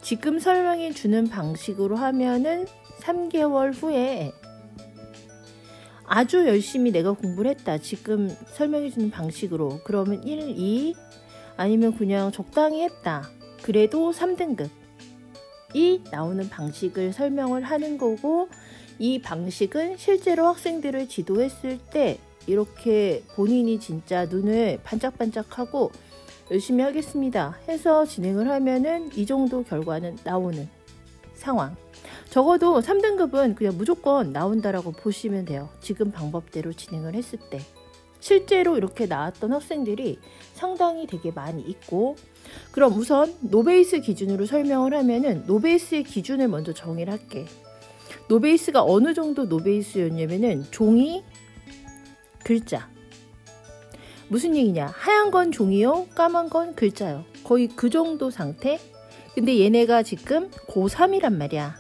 지금 설명해 주는 방식으로 하면은 3개월 후에 아주 열심히 내가 공부를 했다. 지금 설명해 주는 방식으로. 그러면 1, 2 아니면 그냥 적당히 했다. 그래도 3등급이 나오는 방식을 설명을 하는 거고, 이 방식은 실제로 학생들을 지도했을 때 이렇게 본인이 진짜 눈을 반짝반짝하고 열심히 하겠습니다 해서 진행을 하면은 이 정도 결과는 나오는 상황. 적어도 3등급은 그냥 무조건 나온다라고 보시면 돼요. 지금 방법대로 진행을 했을 때. 실제로 이렇게 나왔던 학생들이 상당히 되게 많이 있고, 그럼 우선 노베이스 기준으로 설명을 하면은 노베이스의 기준을 먼저 정의를 할게. 노베이스가 어느 정도 노베이스였냐면은 종이, 글자. 무슨 얘기냐? 하얀 건 종이요, 까만 건 글자요. 거의 그 정도 상태? 근데 얘네가 지금 고3이란 말이야.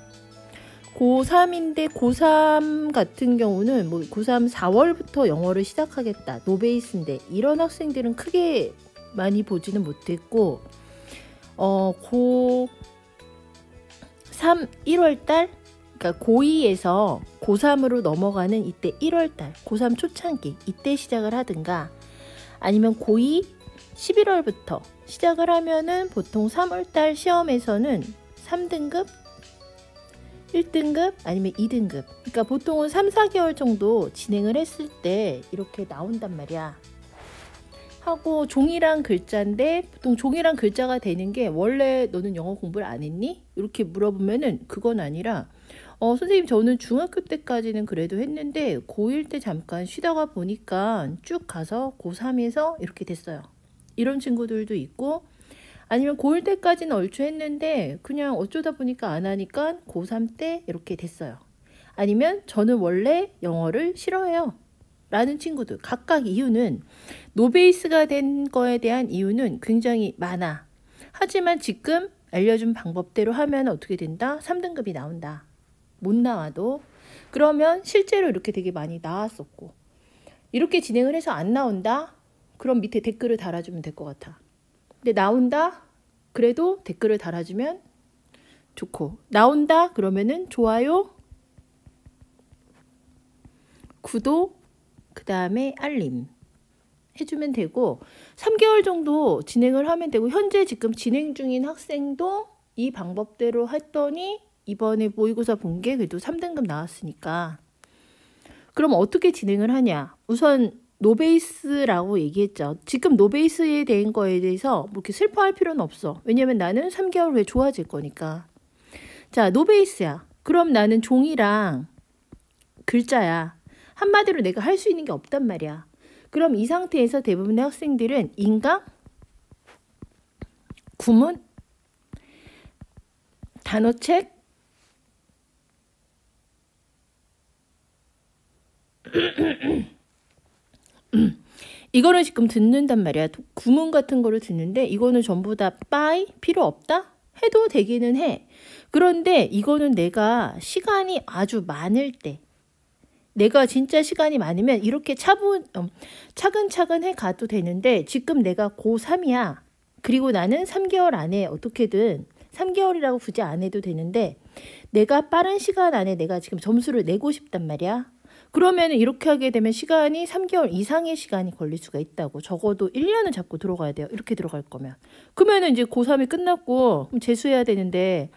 고3인데 고3 같은 경우는 뭐 고3 4월부터 영어를 시작하겠다. 노베이스인데 이런 학생들은 크게 많이 보지는 못했고, 고3 1월달, 그러니까 고2에서 고3으로 넘어가는 이때 1월달, 고3 초창기 이때 시작을 하든가, 아니면 고2 11월부터 시작을 하면은 보통 3월달 시험에서는 3등급, 1등급 아니면 2등급, 그러니까 보통은 3, 4개월 정도 진행을 했을 때 이렇게 나온단 말이야. 하고 종이랑 글자인데, 보통 종이랑 글자가 되는 게 원래 너는 영어 공부를 안 했니? 이렇게 물어보면은 그건 아니라 선생님 저는 중학교 때까지는 그래도 했는데 고1 때 잠깐 쉬다가 보니까 쭉 가서 고3에서 이렇게 됐어요. 이런 친구들도 있고, 아니면 고1 때까지는 얼추 했는데 그냥 어쩌다 보니까 안 하니까 고3 때 이렇게 됐어요. 아니면 저는 원래 영어를 싫어해요 라는 친구들. 각각 이유는, 노베이스가 된 거에 대한 이유는 굉장히 많아. 하지만 지금 알려준 방법대로 하면 어떻게 된다? 3등급이 나온다. 못 나와도. 그러면 실제로 이렇게 되게 많이 나왔었고, 이렇게 진행을 해서 안 나온다? 그럼 밑에 댓글을 달아주면 될 것 같아. 근데 나온다? 그래도 댓글을 달아주면 좋고, 나온다? 그러면은 좋아요, 구독, 그 다음에 알림 해주면 되고, 3개월 정도 진행을 하면 되고, 현재 지금 진행 중인 학생도 이 방법대로 했더니 이번에 모의고사 본 게 그래도 3등급 나왔으니까. 그럼 어떻게 진행을 하냐? 우선 노베이스라고 얘기했죠. 지금 노베이스에 대한 거에 대해서 뭐 이렇게 슬퍼할 필요는 없어. 왜냐면 나는 3개월 후에 좋아질 거니까. 자, 노베이스야. 그럼 나는 종이랑 글자야. 한마디로 내가 할 수 있는 게 없단 말이야. 그럼 이 상태에서 대부분의 학생들은 인강, 구문, 단어책, 이거를 지금 듣는단 말이야. 구문 같은 거를 듣는데 이거는 전부 다 빠이 필요 없다? 해도 되기는 해. 그런데 이거는 내가 시간이 아주 많을 때, 내가 진짜 시간이 많으면 이렇게 차근차근 해 가도 되는데, 지금 내가 고3이야. 그리고 나는 3개월 안에 어떻게든, 3개월이라고 굳이 안 해도 되는데 내가 빠른 시간 안에 내가 지금 점수를 내고 싶단 말이야. 그러면 이렇게 하게 되면 시간이 3개월 이상의 시간이 걸릴 수가 있다고. 적어도 1년은 잡고 들어가야 돼요. 이렇게 들어갈 거면. 그러면 이제 고3이 끝났고 그럼 재수해야 되는데,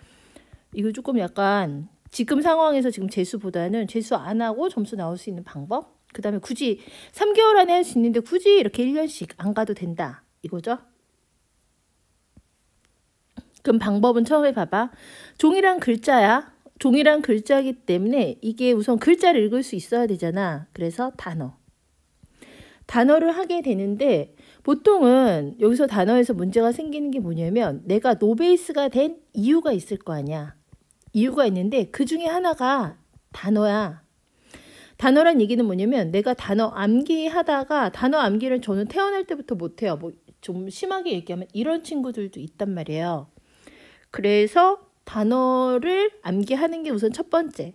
이거 조금 약간 지금 상황에서 지금 재수보다는 재수 안 하고 점수 나올 수 있는 방법? 그 다음에 굳이 3개월 안에 할 수 있는데 굳이 이렇게 1년씩 안 가도 된다. 이거죠? 그럼 방법은 처음에 봐봐. 종이랑 글자야. 종이랑 글자이기 때문에 이게 우선 글자를 읽을 수 있어야 되잖아. 그래서 단어를 하게 되는데, 보통은 여기서 단어에서 문제가 생기는 게 뭐냐면, 내가 노베이스가 된 이유가 있을 거 아니야. 이유가 있는데 그 중에 하나가 단어야. 단어란 얘기는 뭐냐면, 내가 단어 암기하다가, 단어 암기를 저는 태어날 때부터 못해요. 뭐 좀 심하게 얘기하면 이런 친구들도 있단 말이에요. 그래서 단어를 암기하는 게 우선 첫 번째.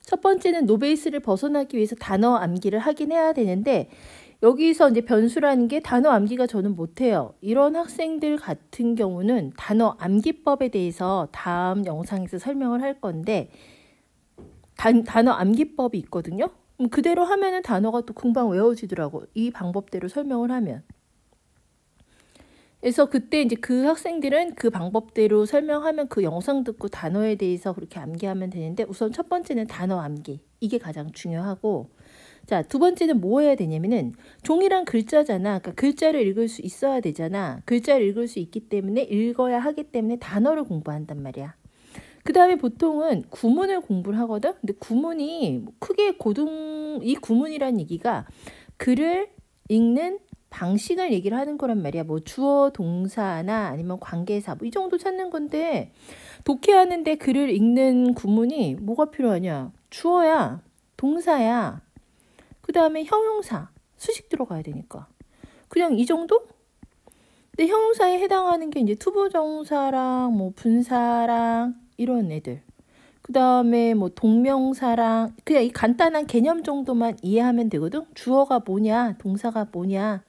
첫 번째는 노베이스를 벗어나기 위해서 단어 암기를 하긴 해야 되는데, 여기서 이제 변수라는 게 단어 암기가 저는 못해요. 이런 학생들 같은 경우는 단어 암기법에 대해서 다음 영상에서 설명을 할 건데 단어 암기법이 있거든요. 그대로 하면은 단어가 또 금방 외워지더라고. 이 방법대로 설명을 하면. 그래서 그때 이제 그 학생들은 그 방법대로 설명하면 그 영상 듣고 단어에 대해서 그렇게 암기하면 되는데 우선 첫 번째는 단어 암기. 이게 가장 중요하고 자, 두 번째는 뭐 해야 되냐면은 종이란 글자잖아. 그러니까 글자를 읽을 수 있어야 되잖아. 글자를 읽을 수 있기 때문에 읽어야 하기 때문에 단어를 공부한단 말이야. 그 다음에 보통은 구문을 공부를 하거든. 근데 구문이 크게 이 구문이란 얘기가 글을 읽는 방식을 얘기를 하는 거란 말이야. 뭐 주어, 동사나 아니면 관계사 뭐 이 정도 찾는 건데 독해하는데 글을 읽는 구문이 뭐가 필요하냐? 주어야, 동사야. 그 다음에 형용사, 수식 들어가야 되니까. 그냥 이 정도? 근데 형용사에 해당하는 게 이제 투부정사랑 뭐 분사랑 이런 애들. 그 다음에 뭐 동명사랑 그냥 이 간단한 개념 정도만 이해하면 되거든. 주어가 뭐냐, 동사가 뭐냐,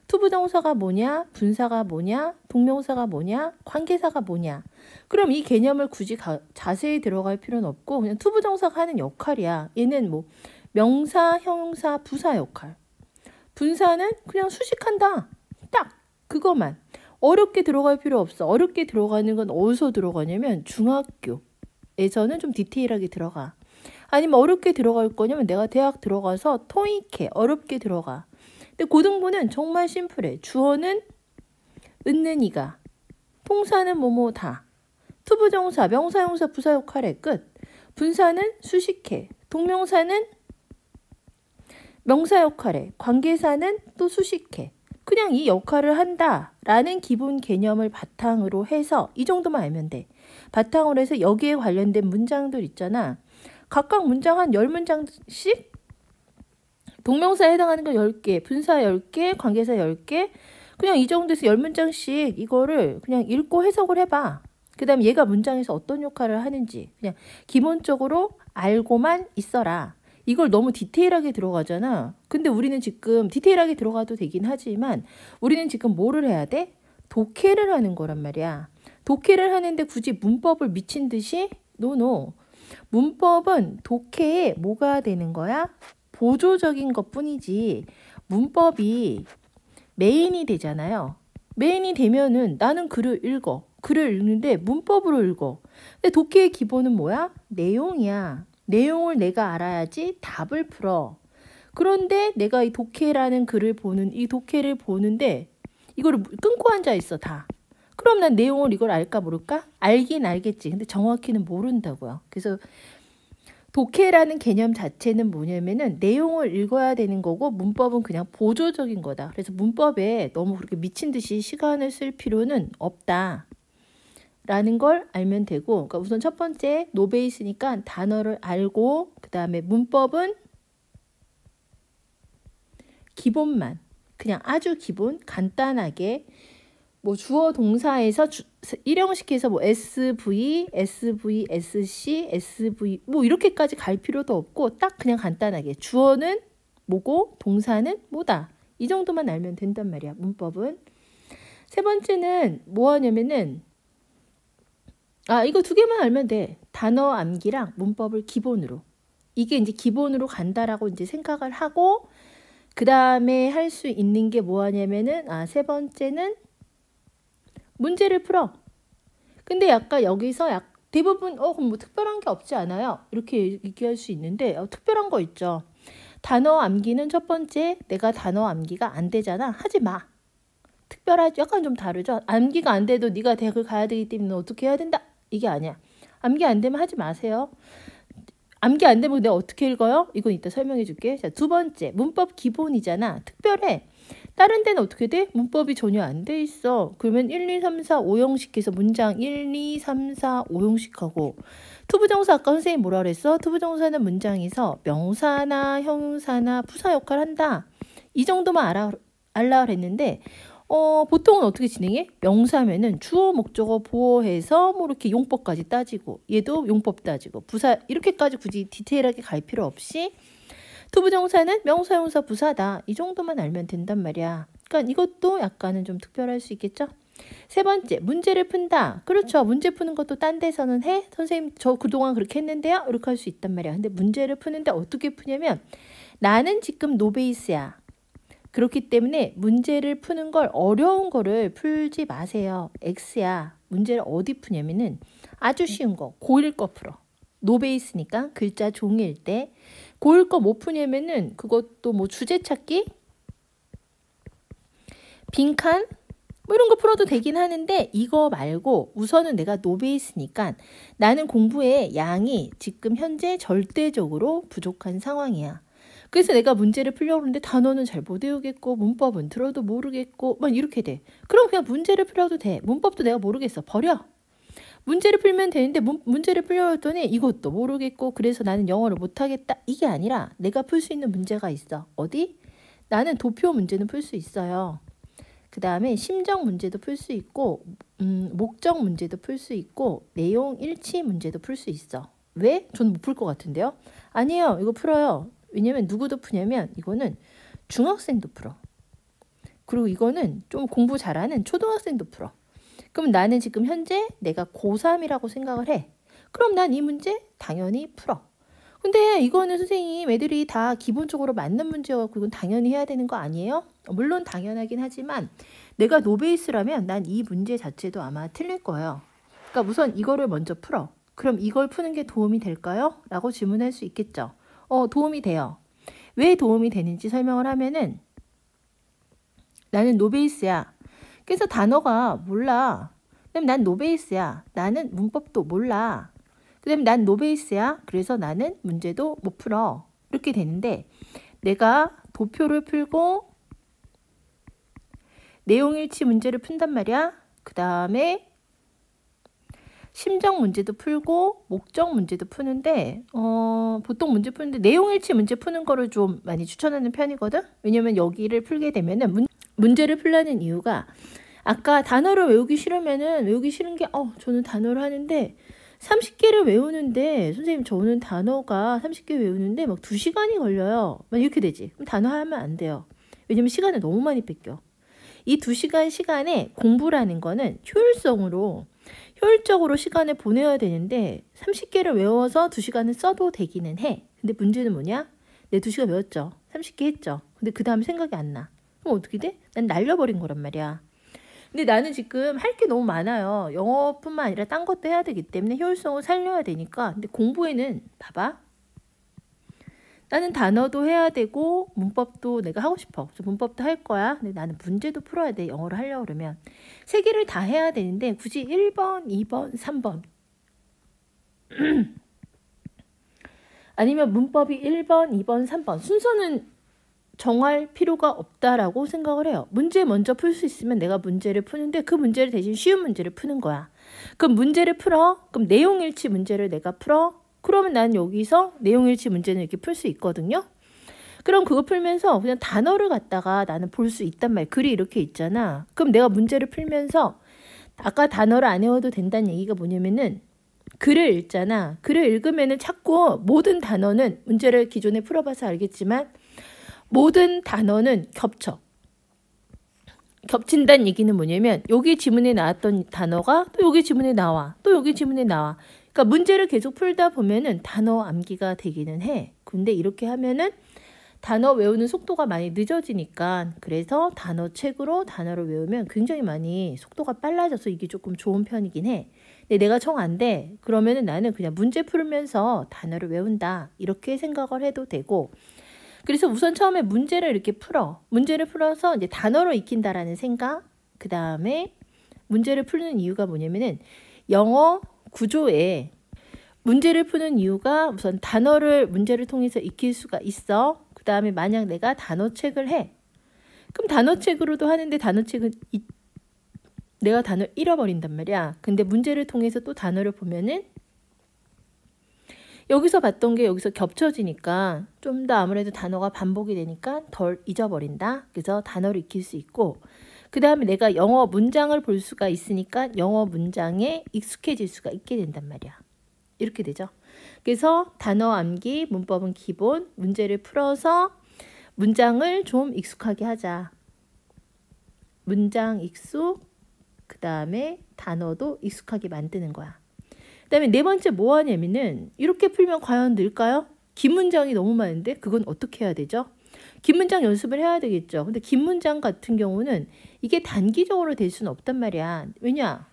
투부정사가 뭐냐, 분사가 뭐냐, 동명사가 뭐냐, 관계사가 뭐냐. 그럼 이 개념을 굳이 자세히 들어갈 필요는 없고 그냥 투부정사가 하는 역할이야. 얘는 뭐 명사, 형용사, 부사 역할. 분사는 그냥 수식한다. 딱 그거만. 어렵게 들어갈 필요 없어. 어렵게 들어가는 건 어디서 들어가냐면 중학교에서는 좀 디테일하게 들어가. 아니면 어렵게 들어갈 거냐면 내가 대학 들어가서 토익해. 어렵게 들어가. 근데 고등부는 정말 심플해. 주어는 은는이가. 동사는 뭐뭐다. 투부정사, 명사, 형용사, 부사 역할에 끝. 분사는 수식해. 동명사는 명사 역할에, 관계사는 또 수식해. 그냥 이 역할을 한다라는 기본 개념을 바탕으로 해서 이 정도만 알면 돼. 바탕으로 해서 여기에 관련된 문장들 있잖아. 각각 문장 한 10문장씩 동명사에 해당하는 거 10개, 분사 10개, 관계사 10개. 그냥 이 정도에서 10문장씩 이거를 그냥 읽고 해석을 해봐. 그 다음에 얘가 문장에서 어떤 역할을 하는지 그냥 기본적으로 알고만 있어라. 이걸 너무 디테일하게 들어가잖아. 근데 우리는 지금 디테일하게 들어가도 되긴 하지만 우리는 지금 뭐를 해야 돼? 독해를 하는 거란 말이야. 독해를 하는데 굳이 문법을 미친 듯이? 노. 문법은 독해에 뭐가 되는 거야? 보조적인 것뿐이지 문법이 메인이 되잖아요. 메인이 되면은 나는 글을 읽어. 글을 읽는데 문법으로 읽어. 근데 독해의 기본은 뭐야? 내용이야. 내용을 내가 알아야지 답을 풀어. 그런데 내가 이 독해라는 글을 이 독해를 보는데 이거를 끊고 앉아 있어 다. 그럼 난 내용을 이걸 알까 모를까? 알긴 알겠지. 근데 정확히는 모른다고요. 그래서 독해라는 개념 자체는 뭐냐면은 내용을 읽어야 되는 거고 문법은 그냥 보조적인 거다. 그래서 문법에 너무 그렇게 미친 듯이 시간을 쓸 필요는 없다. 라는 걸 알면 되고 그러니까 우선 첫 번째 노베이스니까 단어를 알고 그 다음에 문법은 기본만 그냥 아주 기본 간단하게 뭐 주어 동사에서 일형식해서 뭐 SV, SV, SC, SV 뭐 이렇게까지 갈 필요도 없고 딱 그냥 간단하게 주어는 뭐고 동사는 뭐다. 이 정도만 알면 된단 말이야. 문법은. 세 번째는 뭐 하냐면은 이거 두 개만 알면 돼. 단어 암기랑 문법을 기본으로. 이게 이제 기본으로 간다라고 이제 생각을 하고 그 다음에 할 수 있는 게 뭐 하냐면은 세 번째는 문제를 풀어. 근데 약간 여기서 대부분 그럼 뭐 특별한 게 없지 않아요? 이렇게 얘기할 수 있는데 특별한 거 있죠. 단어 암기는 첫 번째 내가 단어 암기가 안 되잖아. 하지 마. 특별하지 약간 좀 다르죠. 암기가 안 돼도 네가 대학을 가야 되기 때문에 어떻게 해야 된다. 이게 아니야. 암기 안 되면 하지 마세요. 암기 안 되면 내가 어떻게 읽어요? 이건 이따 설명해 줄게. 자, 두 번째 문법 기본이잖아. 특별해. 다른 데는 어떻게 돼? 문법이 전혀 안 돼 있어. 그러면 1, 2, 3, 4, 5형식해서 문장 1, 2, 3, 4, 5형식하고 투부정사 아까 선생님이 뭐라 그랬어? 투부정사는 문장에서 명사나 형용사나 부사 역할을 한다. 이 정도만 알라 그랬는데 보통은 어떻게 진행해? 명사면은 주어, 목적어, 보어해서 뭐 이렇게 용법까지 따지고 얘도 용법 따지고 부사 이렇게까지 굳이 디테일하게 갈 필요 없이 투부정사는 명사, 형사, 부사다. 이 정도만 알면 된단 말이야. 그러니까 이것도 약간은 좀 특별할 수 있겠죠? 세 번째, 문제를 푼다. 그렇죠. 문제 푸는 것도 딴 데서는 해? 선생님, 저 그동안 그렇게 했는데요? 이렇게 할 수 있단 말이야. 근데 문제를 푸는데 어떻게 푸냐면 나는 지금 노베이스야. 그렇기 때문에 문제를 푸는 걸 어려운 거를 풀지 마세요. X야. 문제를 어디 푸냐면은 아주 쉬운 거, 고1 거 풀어. 노베이스니까 글자 종이일 때. 고1 거 못 푸냐면은 그것도 뭐 주제 찾기? 빈칸? 뭐 이런 거 풀어도 되긴 하는데 이거 말고 우선은 내가 노베이스니까 나는 공부의 양이 지금 현재 절대적으로 부족한 상황이야. 그래서 내가 문제를 풀려고 하는데 단어는 잘 못 외우겠고 문법은 들어도 모르겠고 막 이렇게 돼. 그럼 그냥 문제를 풀어도 돼. 문법도 내가 모르겠어. 버려. 문제를 풀면 되는데 문제를 풀려고 했더니 이것도 모르겠고 그래서 나는 영어를 못하겠다. 이게 아니라 내가 풀 수 있는 문제가 있어. 어디? 나는 도표 문제는 풀 수 있어요. 그 다음에 심정 문제도 풀 수 있고 목적 문제도 풀 수 있고 내용 일치 문제도 풀 수 있어. 왜? 저는 못 풀 것 같은데요? 아니에요. 이거 풀어요. 왜냐면 누구도 푸냐면 이거는 중학생도 풀어. 그리고 이거는 좀 공부 잘하는 초등학생도 풀어. 그럼 나는 지금 현재 내가 고3이라고 생각을 해. 그럼 난 이 문제 당연히 풀어. 근데 이거는 선생님 애들이 다 기본적으로 맞는 문제여서 이건 당연히 해야 되는 거 아니에요? 물론 당연하긴 하지만 내가 노베이스라면 난 이 문제 자체도 아마 틀릴 거예요. 그러니까 우선 이거를 먼저 풀어. 그럼 이걸 푸는 게 도움이 될까요? 라고 질문할 수 있겠죠. 도움이 돼요. 왜 도움이 되는지 설명을 하면은 나는 노베이스야. 그래서 단어가 몰라. 그럼 난 노베이스야. 나는 문법도 몰라. 그다음에 난 노베이스야. 그래서 나는 문제도 못 풀어. 이렇게 되는데 내가 도표를 풀고 내용일치 문제를 푼단 말이야. 그 다음에 심정 문제도 풀고 목적 문제도 푸는데 보통 문제 푸는데 내용일치 문제 푸는 거를 좀 많이 추천하는 편이거든. 왜냐면 여기를 풀게 되면은 문제를 풀라는 이유가 아까 단어를 외우기 싫으면은 외우기 싫은 게 저는 단어를 하는데 30개를 외우는데 선생님 저는 단어가 30개 외우는데 막 2시간이 걸려요. 막 이렇게 되지. 그럼 단어 하면 안 돼요. 왜냐면 시간을 너무 많이 뺏겨. 이 2시간 시간에 공부라는 거는 효율적으로 시간을 보내야 되는데 30개를 외워서 2시간을 써도 되기는 해. 근데 문제는 뭐냐? 내 2시간 외웠죠. 30개 했죠. 근데 그 다음 생각이 안 나. 그럼 어떻게 돼? 난 날려버린 거란 말이야. 근데 나는 지금 할 게 너무 많아요. 영어뿐만 아니라 딴 것도 해야 되기 때문에 효율성을 살려야 되니까. 근데 공부에는 봐봐. 나는 단어도 해야 되고 문법도 내가 하고 싶어. 그래서 문법도 할 거야. 근데 나는 문제도 풀어야 돼. 영어를 하려고 그러면. 3개를 다 해야 되는데 굳이 1번, 2번, 3번. 아니면 문법이 1번, 2번, 3번. 순서는 정할 필요가 없다라고 생각을 해요. 문제 먼저 풀 수 있으면 내가 문제를 푸는데 그 문제를 대신 쉬운 문제를 푸는 거야. 그럼 문제를 풀어. 그럼 내용일치 문제를 내가 풀어. 그러면 난 여기서 내용일치 문제는 이렇게 풀 수 있거든요. 그럼 그거 풀면서 그냥 단어를 갖다가 나는 볼 수 있단 말이야. 글이 이렇게 있잖아. 그럼 내가 문제를 풀면서 아까 단어를 안 외워도 된다는 얘기가 뭐냐면은 글을 읽잖아. 글을 읽으면은 자꾸 모든 단어는 문제를 기존에 풀어봐서 알겠지만 모든 단어는 겹쳐. 겹친다는 얘기는 뭐냐면 여기 지문에 나왔던 단어가 또 여기 지문에 나와. 또 여기 지문에 나와. 그러니까 문제를 계속 풀다 보면은 단어 암기가 되기는 해. 근데 이렇게 하면은 단어 외우는 속도가 많이 늦어지니까 그래서 단어책으로 단어를 외우면 굉장히 많이 속도가 빨라져서 이게 조금 좋은 편이긴 해. 근데 내가 정 안 돼. 그러면은 나는 그냥 문제 풀면서 단어를 외운다. 이렇게 생각을 해도 되고 그래서 우선 처음에 문제를 이렇게 풀어. 문제를 풀어서 이제 단어로 익힌다라는 생각. 그 다음에 문제를 푸는 이유가 뭐냐면은 영어 구조에 문제를 푸는 이유가 우선 문제를 통해서 익힐 수가 있어. 그 다음에 만약 내가 단어책을 해. 그럼 단어책으로도 하는데 단어책은 내가 단어를 잃어버린단 말이야. 근데 문제를 통해서 또 단어를 보면은 여기서 봤던 게 여기서 겹쳐지니까 좀 더 아무래도 단어가 반복이 되니까 덜 잊어버린다. 그래서 단어를 익힐 수 있고 그 다음에 내가 영어 문장을 볼 수가 있으니까 영어 문장에 익숙해질 수가 있게 된단 말이야. 이렇게 되죠. 그래서 단어 암기, 문법은 기본, 문제를 풀어서 문장을 좀 익숙하게 하자. 문장 익숙, 그 다음에 단어도 익숙하게 만드는 거야. 그 다음에 네 번째 뭐 하냐면은 이렇게 풀면 과연 늘까요? 긴 문장이 너무 많은데 그건 어떻게 해야 되죠? 긴 문장 연습을 해야 되겠죠. 근데 긴 문장 같은 경우는 이게 단기적으로 될 수는 없단 말이야. 왜냐?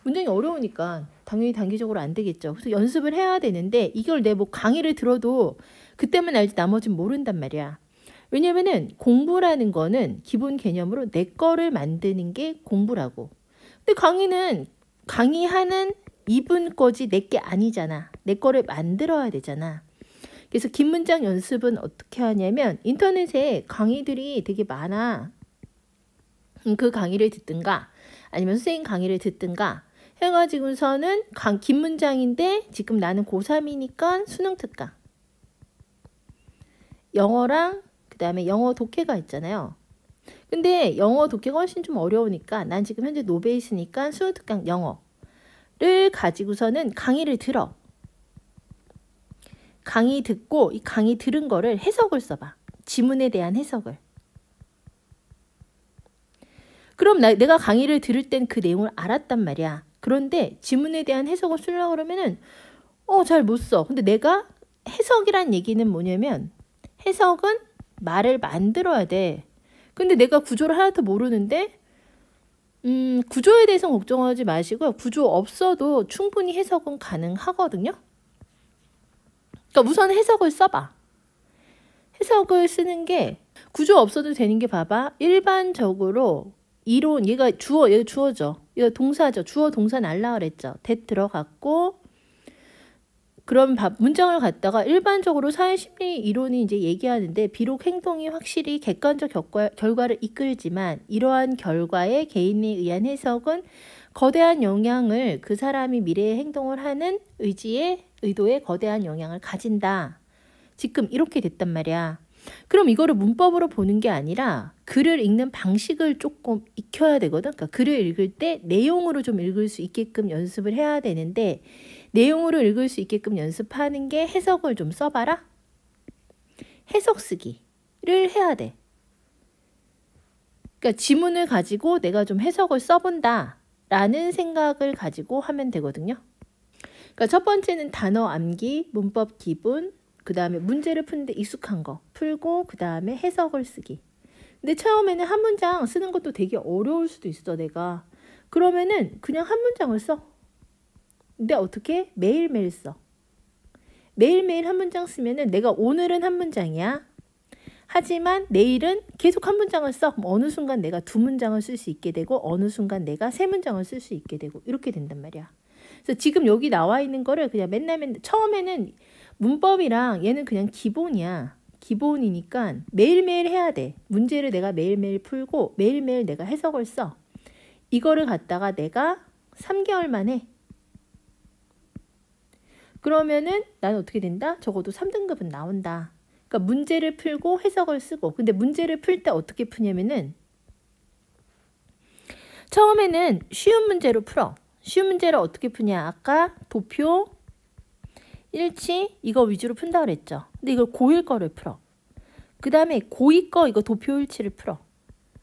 문장이 어려우니까 당연히 단기적으로 안 되겠죠. 그래서 연습을 해야 되는데 이걸 내 뭐 강의를 들어도 그때만 알지 나머지는 모른단 말이야. 왜냐면은 공부라는 거는 기본 개념으로 내 거를 만드는 게 공부라고. 근데 강의는 강의하는 이분 거지 내 게 아니잖아. 내 거를 만들어야 되잖아. 그래서 긴 문장 연습은 어떻게 하냐면 인터넷에 강의들이 되게 많아. 그 강의를 듣든가 아니면 선생님 강의를 듣든가 해가지고서는 긴 문장인데 지금 나는 고3이니까 수능 특강. 영어랑 그 다음에 영어 독해가 있잖아요. 근데 영어 독해가 훨씬 좀 어려우니까 난 지금 현재 노베이스니까 수능 특강 영어를 가지고서는 강의를 들어. 강의 듣고 이 강의 들은 거를 해석을 써봐. 지문에 대한 해석을. 그럼 내가 강의를 들을 땐 그 내용을 알았단 말이야. 그런데 지문에 대한 해석을 쓰려고 그러면은 잘 못 써. 근데 내가 해석이란 얘기는 뭐냐면 해석은 말을 만들어야 돼. 근데 내가 구조를 하나도 모르는데 구조에 대해서 걱정하지 마시고요. 구조 없어도 충분히 해석은 가능하거든요. 그러니까 우선 해석을 써봐. 해석을 쓰는 게 구조 없어도 되는 게 봐봐. 일반적으로 이론 얘가 주어죠. 얘가 동사죠. 주어 동사 날라 그랬죠. that 들어갔고 그럼 문장을 갖다가 일반적으로 사회심리 이론이 이제 얘기하는데 비록 행동이 확실히 객관적 결과를 이끌지만 이러한 결과에 개인에 의한 해석은 거대한 영향을 그 사람이 미래의 행동을 하는 의도에 거대한 영향을 가진다. 지금 이렇게 됐단 말이야. 그럼 이거를 문법으로 보는 게 아니라 글을 읽는 방식을 조금 익혀야 되거든. 그러니까 글을 읽을 때 내용으로 좀 읽을 수 있게끔 연습을 해야 되는데 내용으로 읽을 수 있게끔 연습하는 게 해석을 좀 써봐라. 해석 쓰기를 해야 돼. 그러니까 지문을 가지고 내가 좀 해석을 써본다 라는 생각을 가지고 하면 되거든요. 그러니까 첫 번째는 단어 암기, 문법 기본, 그 다음에 문제를 푸는데 익숙한 거 풀고 그 다음에 해석을 쓰기. 근데 처음에는 한 문장 쓰는 것도 되게 어려울 수도 있어 내가. 그러면은 그냥 한 문장을 써. 근데 어떻게? 매일매일 써. 매일매일 한 문장 쓰면은 내가 오늘은 한 문장이야. 하지만 내일은 계속 한 문장을 써. 그럼 어느 순간 내가 두 문장을 쓸 수 있게 되고 어느 순간 내가 세 문장을 쓸 수 있게 되고 이렇게 된단 말이야. 그래서 지금 여기 나와 있는 거를 그냥 맨날 처음에는 문법이랑 얘는 그냥 기본이야. 기본이니까 매일매일 해야 돼. 문제를 내가 매일매일 풀고 매일매일 내가 해석을 써. 이거를 갖다가 내가 3개월 만에 그러면은 난 어떻게 된다? 적어도 3등급은 나온다. 그러니까 문제를 풀고 해석을 쓰고 근데 문제를 풀 때 어떻게 푸냐면은 처음에는 쉬운 문제로 풀어. 쉬운 문제를 어떻게 푸냐? 아까 도표, 일치 이거 위주로 푼다 그랬죠. 근데 이걸 고1 거를 풀어. 그 다음에 고2 거 이거 도표 일치를 풀어.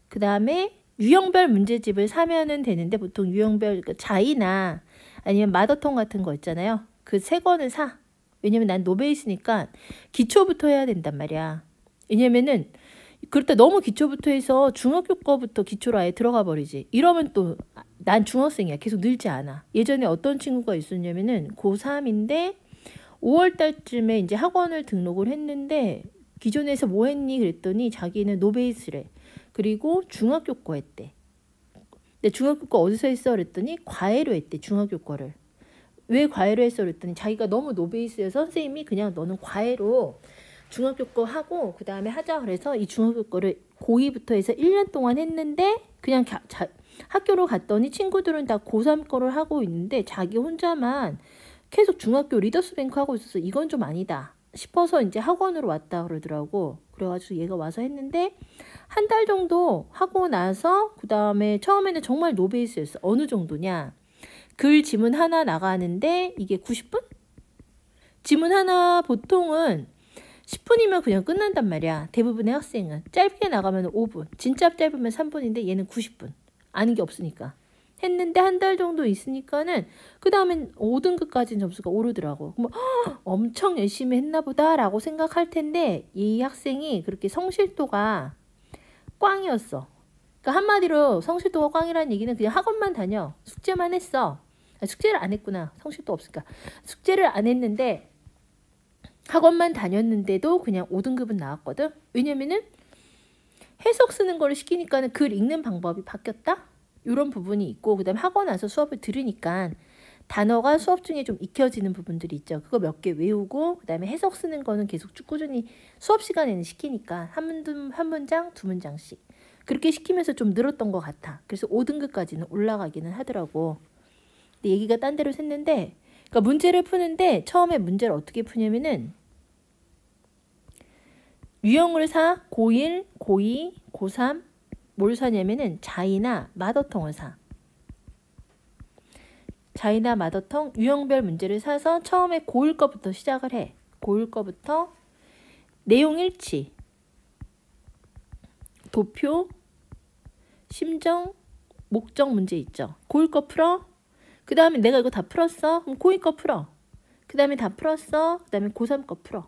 그 다음에 유형별 문제집을 사면은 되는데 보통 유형별 자이나 아니면 마더톤 같은 거 있잖아요. 그 세 권을 사. 왜냐면 난 노베이스니까 기초부터 해야 된단 말이야. 왜냐면은 그럴 때 너무 기초부터 해서 중학교 거부터 기초로 아예 들어가 버리지. 이러면 또 난 중학생이야. 계속 늘지 않아. 예전에 어떤 친구가 있었냐면은 고3인데 5월 달쯤에 이제 학원을 등록을 했는데 기존에서 뭐 했니? 그랬더니 자기는 노베이스래. 그리고 중학교 거 했대. 근데 중학교 거 어디서 했어? 그랬더니 과외로 했대. 중학교 거를. 왜 과외로 했어? 그랬더니 자기가 너무 노베이스여서 선생님이 그냥 너는 과외로 중학교 거 하고 그 다음에 하자 그래서 이 중학교 거를 고2부터 해서 1년 동안 했는데 그냥 학교로 갔더니 친구들은 다 고3 거를 하고 있는데 자기 혼자만 계속 중학교 리더스 뱅크 하고 있어서 이건 좀 아니다 싶어서 이제 학원으로 왔다 그러더라고. 그래가지고 얘가 와서 했는데 한 달 정도 하고 나서 그 다음에 처음에는 정말 노베이스였어. 어느 정도냐? 글 지문 하나 나가는데 이게 90분? 지문 하나 보통은 10분이면 그냥 끝난단 말이야. 대부분의 학생은. 짧게 나가면 5분. 진짜 짧으면 3분인데 얘는 90분. 아는 게 없으니까. 했는데 한 달 정도 있으니까는 그 다음엔 5등급까지는 점수가 오르더라고. 뭐 엄청 열심히 했나 보다라고 생각할 텐데 이 학생이 그렇게 성실도가 꽝이었어. 그러니까 한마디로 성실도가 꽝이라는 얘기는 그냥 학원만 다녀. 숙제만 했어. 숙제를 안 했구나. 성실도 없으니까. 숙제를 안 했는데 학원만 다녔는데도 그냥 5등급은 나왔거든. 왜냐면은 해석 쓰는 걸 시키니까는 글 읽는 방법이 바뀌었다. 이런 부분이 있고 그 다음에 학원 와서 수업을 들으니까 단어가 수업 중에 좀 익혀지는 부분들이 있죠. 그거 몇 개 외우고 그 다음에 해석 쓰는 거는 계속 쭉 꾸준히 수업 시간에는 시키니까 한 문장, 두 문장씩 그렇게 시키면서 좀 늘었던 것 같아. 그래서 5등급까지는 올라가기는 하더라고. 근데 얘기가 딴 데로 샜는데 그러니까 문제를 푸는데 처음에 문제를 어떻게 푸냐면은 유형을 사, 고1, 고2, 고3 뭘 사냐면은 자이나 마더텅을 사. 자이나 마더텅 유형별 문제를 사서 처음에 고1 거부터 시작을 해. 고1 거부터 내용 일치, 도표, 심정, 목적 문제 있죠. 고1 거 풀어. 그 다음에 내가 이거 다 풀었어. 그럼 고2 거 풀어. 그 다음에 다 풀었어. 그 다음에 고3 거 풀어.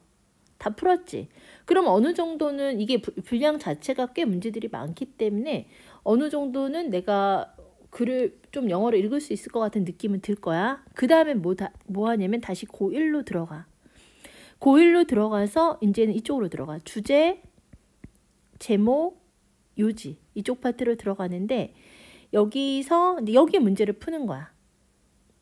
다 풀었지. 그럼 어느 정도는 이게 분량 자체가 꽤 문제들이 많기 때문에 어느 정도는 내가 글을 좀 영어로 읽을 수 있을 것 같은 느낌은 들 거야. 그 다음에 뭐 하냐면 다시 고1로 들어가. 고1로 들어가서 이제는 이쪽으로 들어가. 주제, 제목, 요지 이쪽 파트로 들어가는데 여기서 여기 문제를 푸는 거야.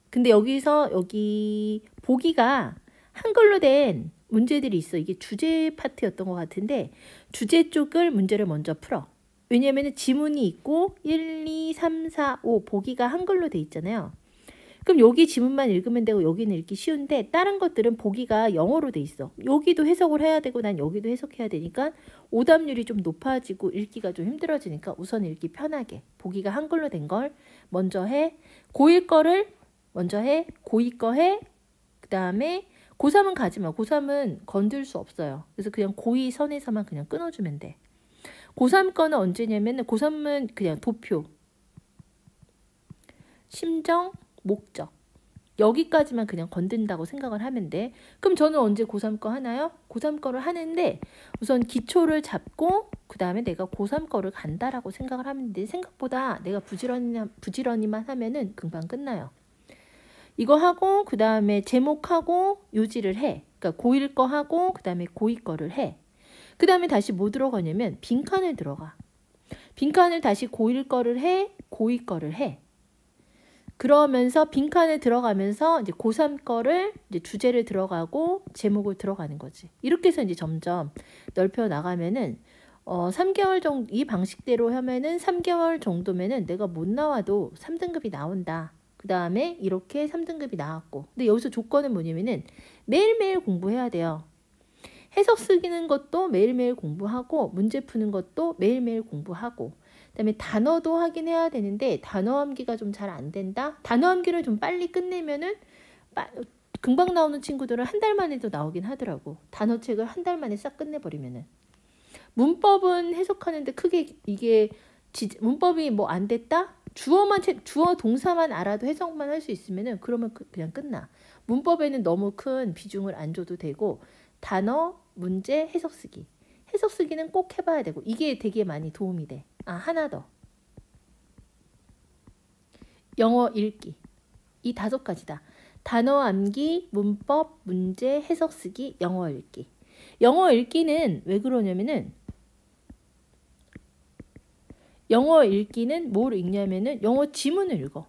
근데 여기서 여기 보기가 한글로 된 문제들이 있어. 이게 주제 파트였던 것 같은데 주제 쪽을 문제를 먼저 풀어. 왜냐하면 지문이 있고 1, 2, 3, 4, 5 보기가 한글로 돼 있잖아요. 그럼 여기 지문만 읽으면 되고 여기는 읽기 쉬운데 다른 것들은 보기가 영어로 돼 있어. 여기도 해석을 해야 되고 난 여기도 해석해야 되니까 오답률이 좀 높아지고 읽기가 좀 힘들어지니까 우선 읽기 편하게 보기가 한글로 된 걸 먼저 해. 고1 거를 먼저 해. 고2 거 해. 그 다음에 고3은 가지 마. 고3은 건들 수 없어요. 그래서 그냥 고2 선에서만 그냥 끊어주면 돼. 고3 거는 언제냐면 고3은 그냥 도표, 심정, 목적 여기까지만 그냥 건든다고 생각을 하면 돼. 그럼 저는 언제 고3 거 하나요? 고3 거를 하는데 우선 기초를 잡고 그 다음에 내가 고3 거를 간다라고 생각을 하면 돼. 생각보다 내가 부지런히만 하면은 금방 끝나요. 이거 하고 그 다음에 제목하고 요지를 해. 그러니까 고1 거 하고 그 다음에 고2 거를 해. 그 다음에 다시 뭐 들어가냐면 빈칸을 들어가. 빈칸을 다시 고1 거를 해. 고2 거를 해. 그러면서 빈칸을 들어가면서 이제 고3 거를 이제 주제를 들어가고 제목을 들어가는 거지. 이렇게 해서 이제 점점 넓혀 나가면은 3개월 정도 이 방식대로 하면은 3개월 정도면은 내가 못 나와도 3등급이 나온다. 그 다음에 이렇게 3등급이 나왔고. 근데 여기서 조건은 뭐냐면은 매일매일 공부해야 돼요. 해석 쓰기는 것도 매일매일 공부하고 문제 푸는 것도 매일매일 공부하고 그 다음에 단어도 확인해야 되는데 단어 암기가 좀 잘 안 된다. 단어 암기를 좀 빨리 끝내면은 금방 나오는 친구들은 한 달 만에도 나오긴 하더라고. 단어책을 한 달 만에 싹 끝내버리면은. 문법은 해석하는데 크게 이게 문법이 뭐 안 됐다? 주어 동사만 알아도 해석만 할 수 있으면은 그러면 그냥 끝나. 문법에는 너무 큰 비중을 안 줘도 되고 단어, 문제, 해석 쓰기. 해석 쓰기는 꼭 해봐야 되고 이게 되게 많이 도움이 돼. 하나 더. 영어 읽기. 이 5가지다. 단어 암기, 문법, 문제, 해석 쓰기, 영어 읽기. 영어 읽기는 왜 그러냐면은 영어 읽기는 뭘 읽냐면은 영어 지문을 읽어.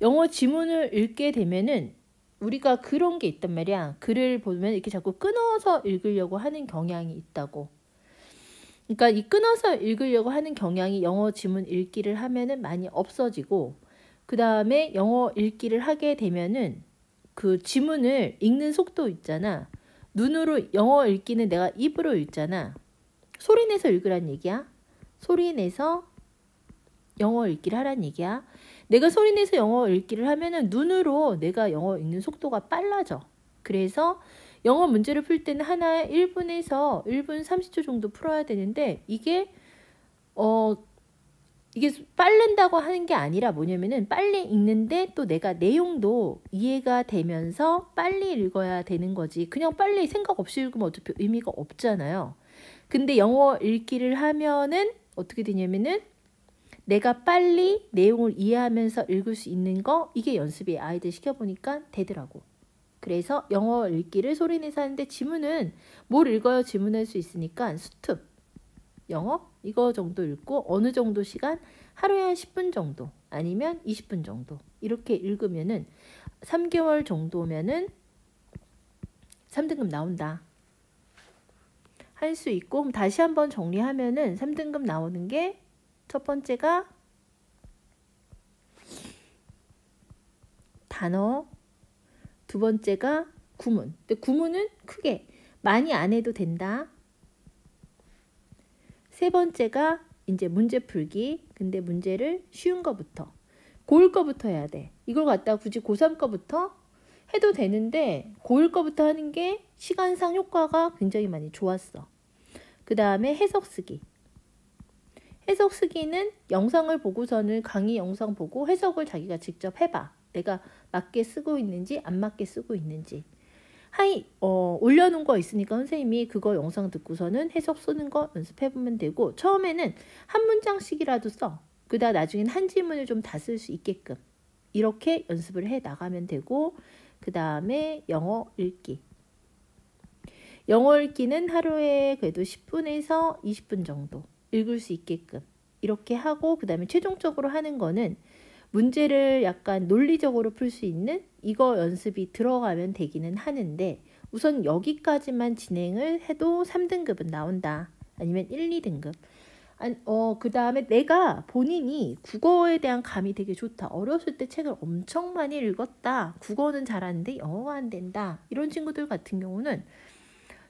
영어 지문을 읽게 되면은 우리가 그런 게 있단 말이야. 글을 보면 이렇게 자꾸 끊어서 읽으려고 하는 경향이 있다고. 그러니까 이 끊어서 읽으려고 하는 경향이 영어 지문 읽기를 하면은 많이 없어지고 그 다음에 영어 읽기를 하게 되면은 그 지문을 읽는 속도 있잖아. 눈으로 영어 읽기는 내가 입으로 읽잖아. 소리 내서 읽으란 얘기야. 소리 내서 영어 읽기를 하라는 얘기야. 내가 소리내서 영어 읽기를 하면은 눈으로 내가 영어 읽는 속도가 빨라져. 그래서 영어 문제를 풀 때는 하나에 1분에서 1분 30초 정도 풀어야 되는데 이게 빠른다고 하는 게 아니라 뭐냐면은 빨리 읽는데 또 내가 내용도 이해가 되면서 빨리 읽어야 되는 거지. 그냥 빨리 생각 없이 읽으면 어차피 의미가 없잖아요. 근데 영어 읽기를 하면은 어떻게 되냐면은 내가 빨리 내용을 이해하면서 읽을 수 있는 거, 이게 연습이 아이들 시켜보니까 되더라고. 그래서 영어 읽기를 소리내서 하는데 지문은 뭘 읽어야 지문할 수 있으니까 수특 영어 이거 정도 읽고 어느 정도 시간 하루에 한 10분 정도 아니면 20분 정도 이렇게 읽으면은 3개월 정도면은 3등급 나온다. 할 수 있고 그럼 다시 한번 정리하면은 3등급 나오는 게 첫 번째가 단어, 두 번째가 구문. 근데 구문은 크게 많이 안 해도 된다. 세 번째가 이제 문제 풀기. 근데 문제를 쉬운 거부터 고일 거부터 해야 돼. 이걸 갖다가 굳이 고3 거부터 해도 되는데 고일 거부터 하는 게 시간상 효과가 굉장히 많이 좋았어. 그 다음에 해석 쓰기. 해석 쓰기는 영상을 보고서는 강의 영상 보고 해석을 자기가 직접 해봐. 내가 맞게 쓰고 있는지 안 맞게 쓰고 있는지. 올려놓은 거 있으니까 선생님이 그거 영상 듣고서는 해석 쓰는 거 연습해보면 되고 처음에는 한 문장씩이라도 써. 그러다 나중엔 한 지문을 좀 다 쓸 수 있게끔 이렇게 연습을 해 나가면 되고 그 다음에 영어 읽기. 영어 읽기는 하루에 그래도 10분에서 20분 정도 읽을 수 있게끔 이렇게 하고 그 다음에 최종적으로 하는 거는 문제를 약간 논리적으로 풀 수 있는 이거 연습이 들어가면 되기는 하는데 우선 여기까지만 진행을 해도 3등급은 나온다. 아니면 1, 2등급. 그 다음에 내가 본인이 국어에 대한 감이 되게 좋다. 어렸을 때 책을 엄청 많이 읽었다. 국어는 잘하는데 영어가 안 된다. 이런 친구들 같은 경우는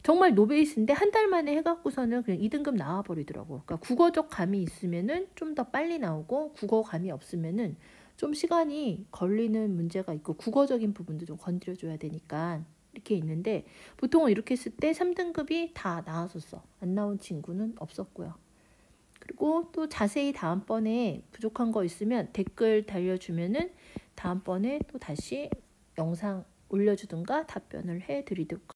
정말 노베이스인데 한 달 만에 해갖고서는 그냥 2등급 나와버리더라고. 그러니까 국어적 감이 있으면은 좀 더 빨리 나오고 국어 감이 없으면은 좀 시간이 걸리는 문제가 있고 국어적인 부분도 좀 건드려줘야 되니까 이렇게 있는데 보통은 이렇게 했을 때 3등급이 다 나왔었어. 안 나온 친구는 없었고요. 그리고 또 자세히 다음번에 부족한 거 있으면 댓글 달려주면은 다음번에 또 다시 영상 올려주든가 답변을 해드리도록